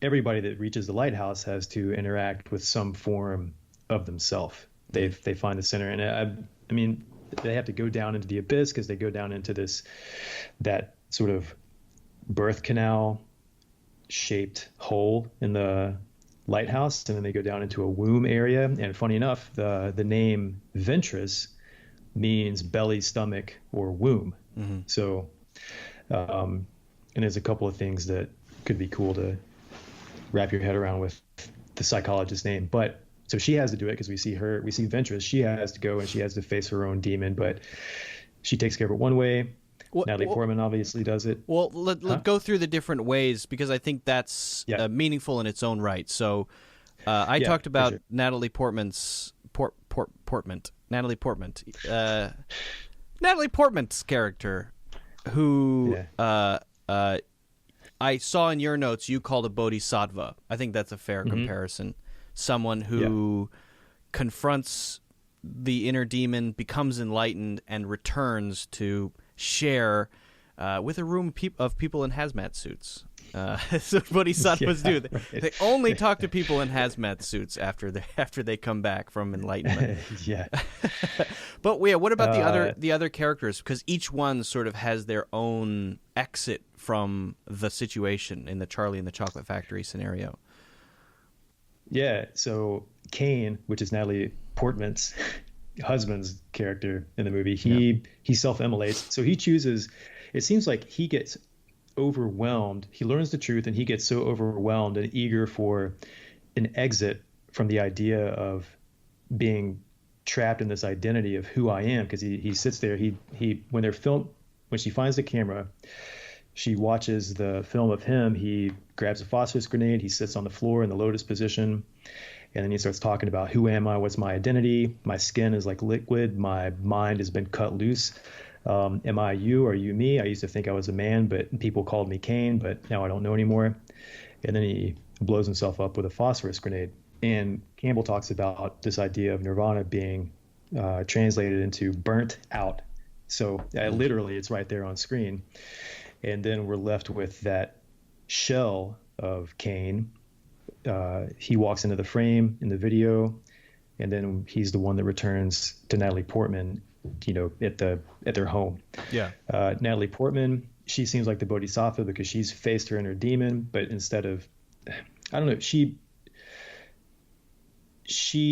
everybody that reaches the lighthouse has to interact with some form of themselves. They find the center, and I mean, they have to go down into the abyss because they go down into that sort of birth canal shaped hole in the lighthouse, and then they go down into a womb area. And funny enough, the name ventris means belly, stomach, or womb. Mm-hmm. So, and there's a couple of things that could be cool to wrap your head around with the psychologist's name. But so she has to do it because we see ventris. She has to go and she has to face her own demon, but she takes care of it one way. Natalie Portman obviously does it. Well, let's go through the different ways, because I think that's meaningful in its own right. So I talked about sure. Natalie Portman's Natalie Portman's character, who I saw in your notes you called a Bodhisattva. I think that's a fair comparison. Someone who confronts the inner demon, becomes enlightened, and returns to share with a room of people in hazmat suits. That's what Bodhisattvas do. Right. They only talk to people in hazmat suits after they come back from enlightenment. Yeah. But what about the other characters? Because each one sort of has their own exit from the situation in the Charlie and the Chocolate Factory scenario. Yeah. So Kane, which is Natalie Portman's husband's character in the movie, he self-immolates. So he chooses. It seems like he gets overwhelmed. He learns the truth, and he gets so overwhelmed and eager for an exit from the idea of being trapped in this identity of who I am. Because he sits there. When she finds the camera, she watches the film of him. He grabs a phosphorus grenade. He sits on the floor in the lotus position. And then he starts talking about, who am I? What's my identity? My skin is like liquid. My mind has been cut loose. Am I you? Are you me? I used to think I was a man, but people called me Cain, but now I don't know anymore. And then he blows himself up with a phosphorus grenade. And Campbell talks about this idea of nirvana being translated into burnt out. So literally it's right there on screen. And then we're left with that shell of Cain. He walks into the frame in the video, and then he's the one that returns to Natalie Portman, at their home. Yeah. Natalie Portman, she seems like the Bodhisattva because she's faced her inner demon, but instead of, I don't know, she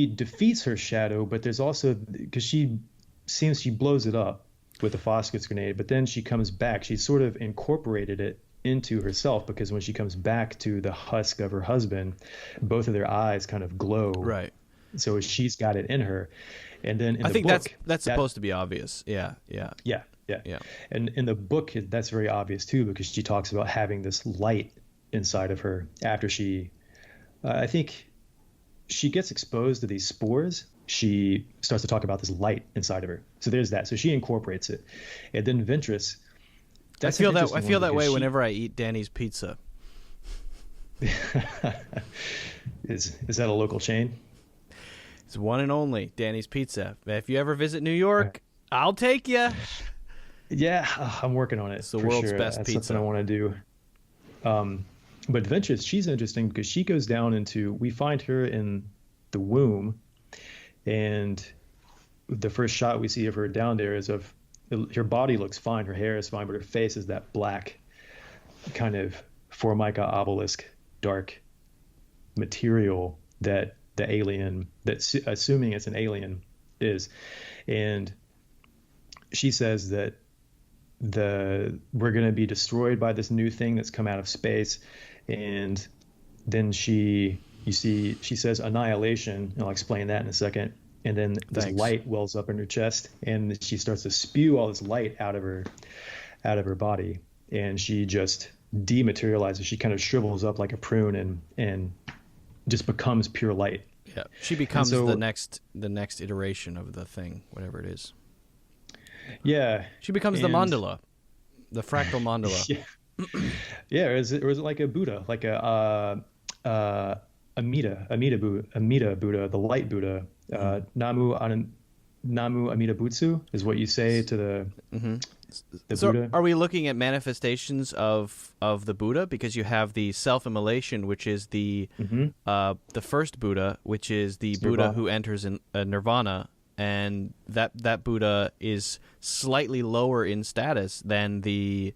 defeats her shadow, but there's also, because she blows it up with the phosphorus grenade, but then she comes back. She's sort of incorporated it into herself, because when she comes back to the husk of her husband, both of their eyes kind of glow. Right. So she's got it in her. And then I think that's supposed to be obvious. Yeah. And in the book, that's very obvious too, because she talks about having this light inside of her after I think she gets exposed to these spores. She starts to talk about this light inside of her. So there's that. So she incorporates it. And then ventris. I feel that way whenever I eat Danny's Pizza. Is that a local chain? It's one and only Danny's Pizza. If you ever visit New York, I'll take you. Yeah, I'm working on it. It's the world's best That's pizza. Something I want to do. But ventris, she's interesting because she goes down into. We find her in the womb, and the first shot we see of her down there is of. Her body looks fine, her hair is fine, but her face is that black kind of Formica obelisk dark material that the alien, assuming it's an alien, is. And she says that we're going to be destroyed by this new thing that's come out of space. And then she says annihilation, and I'll explain that in a second. And then this light wells up in her chest, and she starts to spew all this light out of her body, and she just dematerializes. She kind of shrivels up like a prune and just becomes pure light. Yeah, she becomes the next iteration of the thing, whatever it is. Yeah, she becomes the mandala, the fractal mandala. Yeah, or is it like a Buddha, like a Amida Buddha, the light Buddha, Namu Namu Amida Butsu is what you say to the So Buddha. are we looking at manifestations of the Buddha? Because you have the self-immolation, which is the first Buddha, which is the Buddha Nirvana. who enters in nirvana, and that Buddha is slightly lower in status than the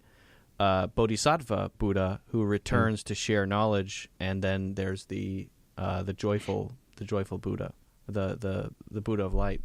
Bodhisattva Buddha, who returns to share knowledge, and then there's the joyful Buddha, the Buddha of light.